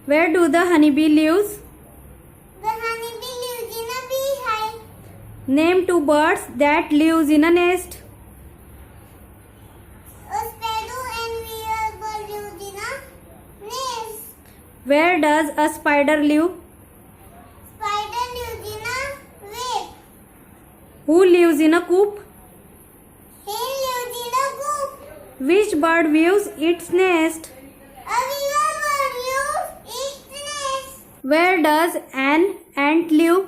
Where do the honeybee lives? The honeybee lives in a beehive. Name two birds that lives in a nest. A sparrow and weasel live in a nest. Where does a spider live? Spider lives in a web. Who lives in a coop? Hen lives in a coop. Which bird weaves its nest? A weasel lives its nest. Where does an ant live?